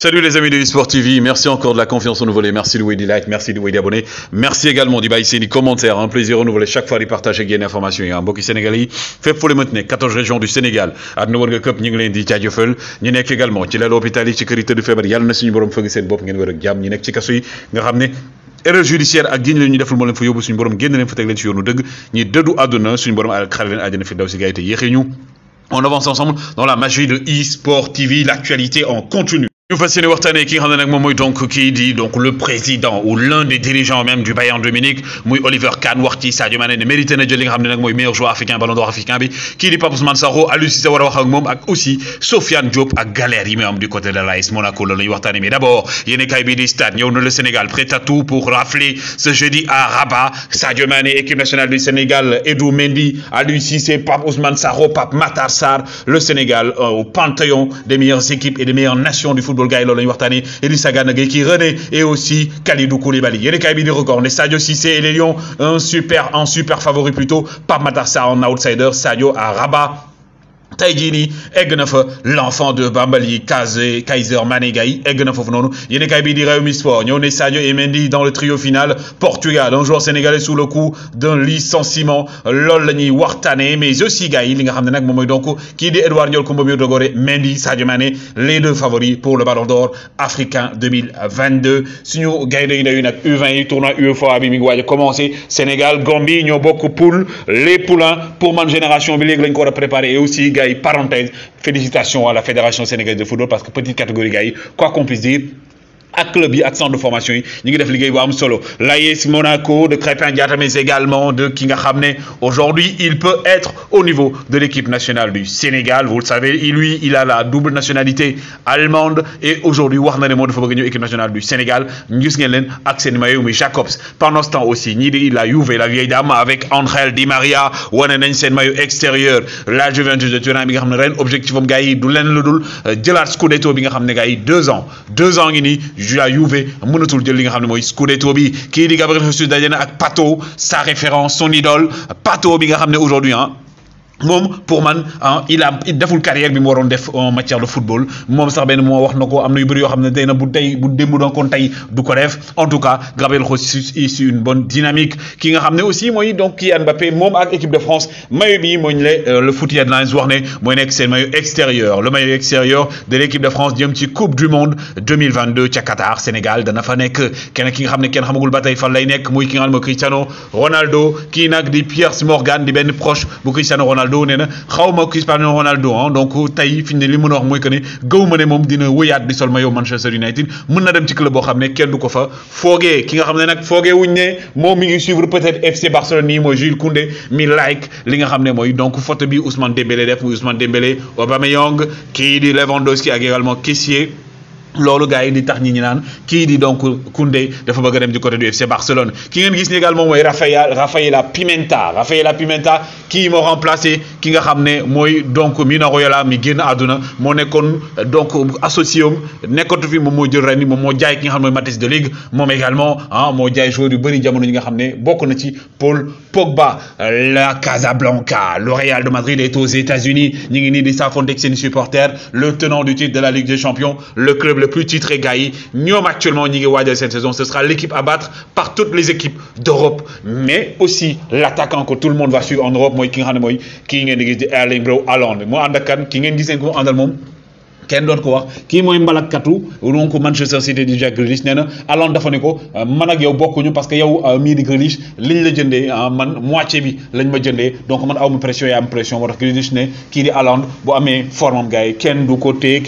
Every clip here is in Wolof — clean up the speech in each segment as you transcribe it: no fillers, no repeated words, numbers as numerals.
Salut les amis de eSport TV, merci encore de la confiance renouvelée, merci de des likes, merci de des abonnés, merci également d'y baisser des commentaires, un plaisir renouvelé chaque fois de partager des informations et un mbokki Sénégalais fépp fu le maintenir 14 régions du Sénégal àdduna war nga këpp ñu ngi leen di jaajëfal ñu nekk également ci lal hôpital yi ci kër yi tëdd feebar yàlla na suñu borom fëgg seen bopp ngeen wër ak jàmm ñi nekk ci kaso yi nga xam ne erreur judiciaire ak giñ leen ñu deful moo leen fa yóbbu suñu borom génn leen fa teg leen ci yoonu dëgg ñi dëddu àdduna suñu borom ak xare leen àjjana fi daw si gars yi te yéexee ñu. On avance ensemble dans la magie de eSport TV, l'actualité en continu. Nous fascinons waxtaanee ki nga xam ne nag moom mooy donc kii di donc le président ou l'un des dirigeants même du Bayern de Munich muy Oliver Kahn wax ci Sadio Mané ne mérité na jël li nga xam ne nag mooy meilleur joueur africain ballon d'or africain bi kii di Pape Ousmane Sakho Aliou Cissé war a wax ak moom ak aussi Sofiane Diop ak galère yi muy am du côté de l'AS Monaco loolu la ñuy waxtaanee mais d'abord yéen kay bii di stade ñëw na le Sénégal prêt à tout pour rafler ce jeudi à Rabat Sadio Mané équipe nationale du Sénégal Edou Mendy Aliou Cissé Pape Ousmane Sakho Pape Matar Sarr le Sénégal au panthéon des meilleures équipes et des meilleures nations du football gars yi loolu la ñu waxtaanee Idrissa Gana Gueye qui renaît et aussi Kalidou Koulibaly yéen kay bi di record ne Sadio Cissé et les Lions un super favori plutôt Pape Matar Sarr en outsider Sadio à Rabat tey jii nii egg na fa l'enfant de Bambali Kaiser Mané Gaye egg na foofu noonu yéen kay bi di Rewmi Sport ñëw ne Sadio et Mendy dans le trio final Portugal un joueur sénégalais sous le coup d'un licenciement loolu la ñuy waxtaanee mais aussi gars yi li nga xam ne nag moom mooy donc kii di Edouard Ndiol Coumba Dogoré Mendy Sadio Mané les deux favoris pour le Ballon d'Or africain 2022 suñu gaynde yi ndaw nag U20 yi tournoi UEFA bi mi ngi waaj a commencé Sénégal Gambie ñoo bokk poule les poulains pour man génération bi léegi lañ ko war a préparer et aussi parenthèse félicitations à la fédération sénégalaise de football parce que petite catégorie gars yi quoi qu'on puisse dire ak club yi ak centre de formation yi ñu ngi def liggéey bu am solo l'AS Monaco de Crépin Diatta mais également de ki nga xam ne aujourd'hui il peut être au niveau de l'équipe nationale du Sénégal vous le savez il a la double nationalité allemande et aujourd'hui wax na ne moo dafa bëgg ñëw équipe nationale du Sénégal gis ngeen leen ak seen maillot muy Jacobs pendant ce temps aussi ñii di la Juve la vieille dame avec Ángel Di María wane nañ seen maillot extérieur la Juventus de Turin bi nga xam ne ren objectif am gars yi du leen lu dul jëlaat Scudetto bi nga xam ne gars yi 2 ans ngi nii la Juve mënatul jël li nga xam ne mooy Scudetto bi kii di Gabriel Jesus daje na ak Pato sa référence son idole Pato bi nga xam ne aujourd'hui moom pour man il deful carrière bi mu waroon def en matière de football moom sax benn moo wax na ko am na yu bëri yoo xam ne tey na bu démb doon kon tey du ko def en tout cas Gabriel Jesus est une bonne dynamique ki nga xam ne aussi mooy donc Kylian Mbappé moom ak équipe de France maillot bi mooy le Foot Headlines wax ne mooy nekk seen maillot extérieur le maillot extérieur de l'équipe de France jëm ci coupe du monde 2022 ca Qatar Sénégal dana fa nekk kenn ki nga xam ne kenn xamagul ba tey fan lay nekk muy ki nga xam ne mooy Cristiano Ronaldo kii nag di Piers Morgan di benn proche bu Cristiano Ronaldo nee na xaw ma Cristiano Ronaldo donc tey fi ne li mën a wax mooy que ne gëw ma ne moom dina wëyaat di sol maillot Manchester United mën na dem ci club boo xam ne kenn du ko fa foogee ki nga xam ne nag foogee wuñ ne moom mi ngi suivre peut-être FC Barcelone nii mooy Jules Koundé mi like li nga xam ne mooy donc photo bi Ousmane Dembélé def muy Ousmane Dembélé Aubameyang kii di Lewandowski ak également Kessié loolu gars yi di tax ñi naan kii di donc Koundé dafa bëgg a dem du côté du FC Barcelone ki ngeen gis ni également mooy Rafaela Pimenta kii moo remplacé ki nga xam ne mooy donc Mino Raiola mi génn àdduna moo nekkoon donc associé am nekkatu fi moom moo jël ren ni moom moo jaay ki nga xam ne mooy Matthijs de Ligt moom également moo jaay joueur yu bëri jamono ñi nga xam ne bokk na ci Paul Pogba la Casablanca le Real de Madrid est aux États-Unis ñi ngi nii di s'affronter ak seen supporters le tenant du titre de la Ligue des Champions le club le plus titré gars yi ñoom actuellement ñi ngi waajal cette saison ce sera l'équipe à battre par toutes les équipes d'Europe mais aussi l'attaquant que tout le monde va suivre en Europe mooy ki nga xam ne mooy kii ngeen di gis di Erling Braut Haaland moo ànd ak kan ki ngeen gis ko àndal moom kenn doon ko wax kii mooy mbalakatu donc Manchester City di Jack Grealish nee na Haaland dafa ne ko man ak yow bokkuñu parce que yow mii di Grealish liñ la jëndee man moitié bi lañ ma jëndee donc man aw ma pression yaa am pression moo tax Grealish ne kii di Haaland bu amee forme am gars yi kenn du ko téye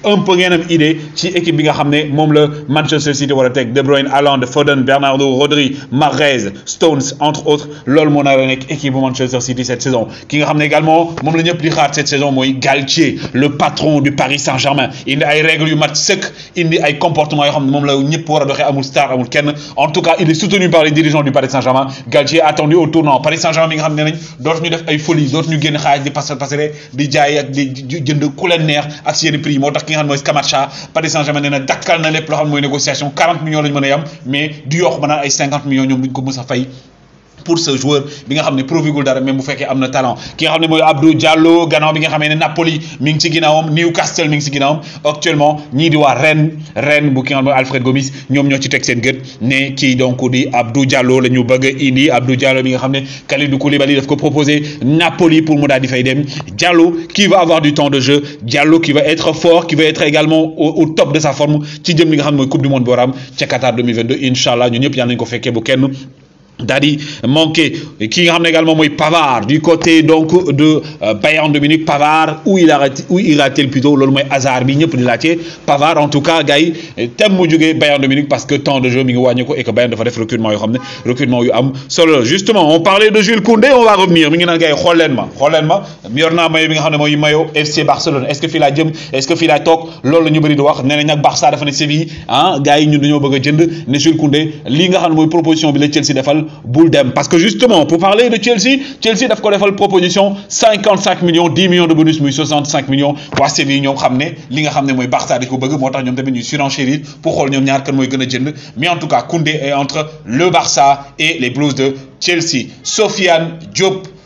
un peu ngeen am idée ci équipe bi nga xam ne moom la Manchester City war a teg De Bruyne Haaland Foden Bernardo Rodri Mahrez Stones entre autres loolu moo nar a nekk équipe bu Manchester City cette saison ki nga xam ne également moom la ñëpp di xaar cette saison mooy Galtier le patron du Paris Saint-Germain indi ay règles yu mat sëkk indi ay comportements yoo xam ne moom la ñëpp war a doxee amul star amul kenn en tout cas il est soutenu par les dirigeants du Paris Saint-Germain Galtier attendu au tournant Paris Saint-Germain mi nga xam ne nañ dootuñu def ay folie dootuñu génn xaalis di passer di jaay ak di jënd ku leen neex ak seen prix moo tax ki nga xam ne mooy Scamacca Paris Saint-Germain nee na dakkal na lépp loo xam ne mooy négociation 40 millions lañ mën a yam mais du yokk ba naan ay 50 millions ñoom duñ ko mës a fay pour ce joueur bi nga xamné prouvé dara même bu féké amna talent ki nga xamné moy Abdou Diallo gannaaw bi nga xamé né Napoli mi ngi ci ginnaawam Newcastle mi ngi ci ginnaawam actuellement ñi di wa Rennes bu ki nga xam Alfred Gomis ñom ñoo ci tek seen gët né kii donc di Abdou Diallo la ñu bëgg indi Abdou Diallo bi nga xamné Kalidou Koulibaly daf ko proposer Napoli pour mu daal di fay dem Diallo qui va avoir du temps de jeu Diallo qui va être fort qui va être également au top de sa forme ci jëm li nga xam moy coupe du monde boram ci Qatar 2022 inchallah ñu ñëpp yal nañu ko féké bu kenn Dadi manqué qui nga également moi Pavard du côté donc de Bayern de Munich Pavard où ira-t-il plutôt loolu mooy hasard bi ñëpp di laajte Pavard en tout cas gars yi thème mu jógee Bayern de Munich parce que temps de jeu mi ngi wàññi ko et que Bayern dafa def recrutement yoo xam recrutement yu am solo justement on parlait de Jules Koundé on va revenir mi ngi naan gars yi xool leen ma yor naa maillot bi nga xam ne mooy maillot FC Barcelone est-ce que fii laa jëm est-ce que fii laa toog loolu la ñu bëri di wax nee nañ nag Barça dafa ne Séville ah gars yi ñun dañoo bëgg a jënd ne Jules Koundé lii nga xam ne mooy proposition bi la Chelsea defal Bouldem parce que justement pour parler de Chelsea daf ko defal proposition 55 millions 10 millions de bonus muy 65 millions waa Séville ñoom xam ne li nga xam ne mooy Barça di ko bëgg moo tax ñoom tamit ñuy surenchérir pour xool ñoom ñaar kan mooy gën a jënd mais en tout cas Koundé est entre le Barça et les Blues de Chelsea.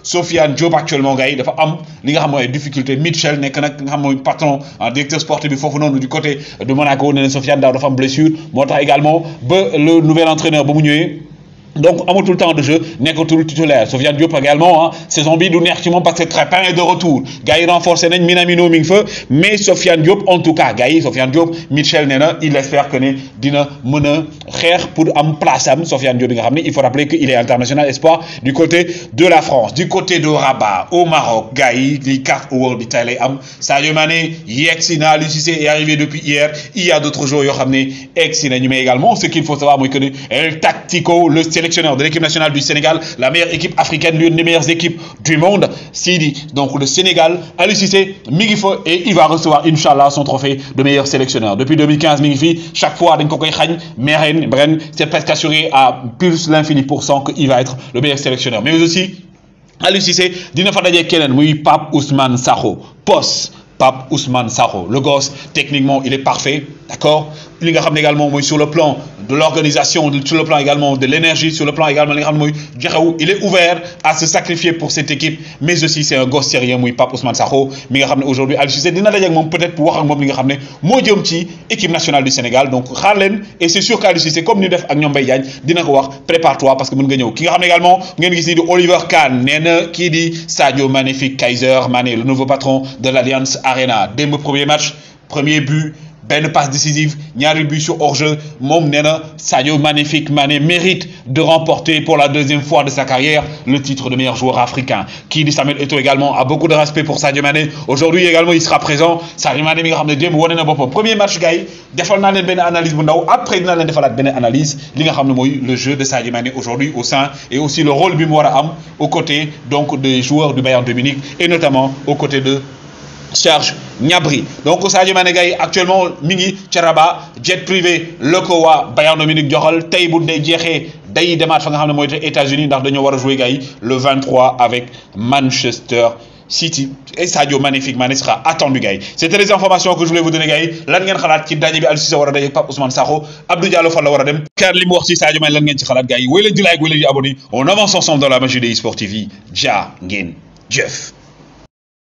Sofiane Diop actuellement gars yi dafa am li nga xam mooy difficulté Mitchell nekk nag nga xam mooy patron directeur sportif bi foofu noonu du côté de Monaco nee na Sofiane daaw dafa am blessure moo tax également ba le nouvel entraîneur ba mu ñëwee donc amatul le temps de jeu nekkatul titulaire Sofiane Diop également saison bi du neex ci moom parce que Crépin est de retour gars yi renforcé nañ Minamino mi ngi fa mais Sofiane Diop en tout cas gars yi Sofiane Diop Mitchell nee na il espère que ne dina mën a xeex pour am place am Sofiane Diop bi nga xam ne il faut rappeler que il est international espoir du côté de la France du côté de Rabat au Maroc gars yi li carte World bi tey lay am Sadio Mané yegsi na Aliou Cissé est arrivé depuis hier il y a d'autres joueurs yoo xam ne egsi nañu mais également ce qu'il faut savoir mooy que ne El Tactico le sélectionneur de l'équipe nationale du Sénégal, la meilleure équipe africaine, l'une des meilleures équipes du monde, Sidi. Donc le Sénégal, Aliou Cissé, Migifo, et il va recevoir, Inch'Allah, son trophée de meilleur sélectionneur. Depuis 2015, Migifi, chaque fois, mais Bren, c'est presque assuré à plus l'infini % qu'il va être le meilleur sélectionneur. Mais aussi, Aliou Cissé, dina fa dajé kenen muy Pape Ousmane Sakho, Pape Ousmane Sakho. Le gosse, techniquement, il est parfait, d'accord? Li nga xam également mooy sur le plan de l'organisation, sur le plan également de l'énergie, sur le plan également li nga xam mooy joxewu il est ouvert à se sacrifier pour cette équipe mais aussi c'est un gosse sérieux muy Pape Ousmane Sakho mi nga xam ne aujourd'hui Aliou Cissé dina daje ak moom peut-être pour wax ak moom li nga xam ne moo jëm ci équipe nationale du Sénégal donc xaar leen et c'est sûr qu'Aliou Cissé comme ni def ak ñoom Mbaye Diagne dina ko wax prépare-toi parce que mën nga ñëw ki nga xam ne également ngeen gis ni di Oliver Kahn nee na kii di Sadio Magnifique Kaiser Mané le nouveau patron de l'Alliance Arena démb premier match premier but benn passe décisive ñaari but sur hors-jeu moom nee na Sadio Magnifique Mané mérite de remporter pour la deuxième fois de sa carrière le titre de meilleur joueur africain kii di Samuel Eto'o également a beaucoup de respect pour Sadio Mané aujourd'hui également il sera présent Sadio Mané mi nga xam ne démb wane na boppam premier match gars yi defal naa leen benn analyse bu ndaw après dina leen defalaat benn analyse li nga xam ne mooy le jeu de Sadio Mané aujourd'hui au sein et aussi le rôle bi mu war a am aux côtés donc des joueurs du Bayern de Munich et notamment aux côtés de Serge Gnabry donc Sadio Mané gay actuellement mi ngi ci Rabat jet privé le ko waa Bayern de Munich joxal tey bu day jeexee day demaat fa nga xam ne mooy États-Unis ndax dañoo war a jouer gay le 23 avec Manchester City et Sadio Magnifique Mané sera attendu gars. C'était les informations que je voulais vous donner gars. Lan ngeen xalaat ci daje bi Aliou Cissé war a daje ak Pape Ousmane Sakho Abdou Diallo fan la war a dem car li mu wax ci Sadio Mané lan ngeen ci xalaat gars yi wéy leen di like wéy leen di abonné on avance ensemble dans la magie des eSports TV jaa ngeen jëf.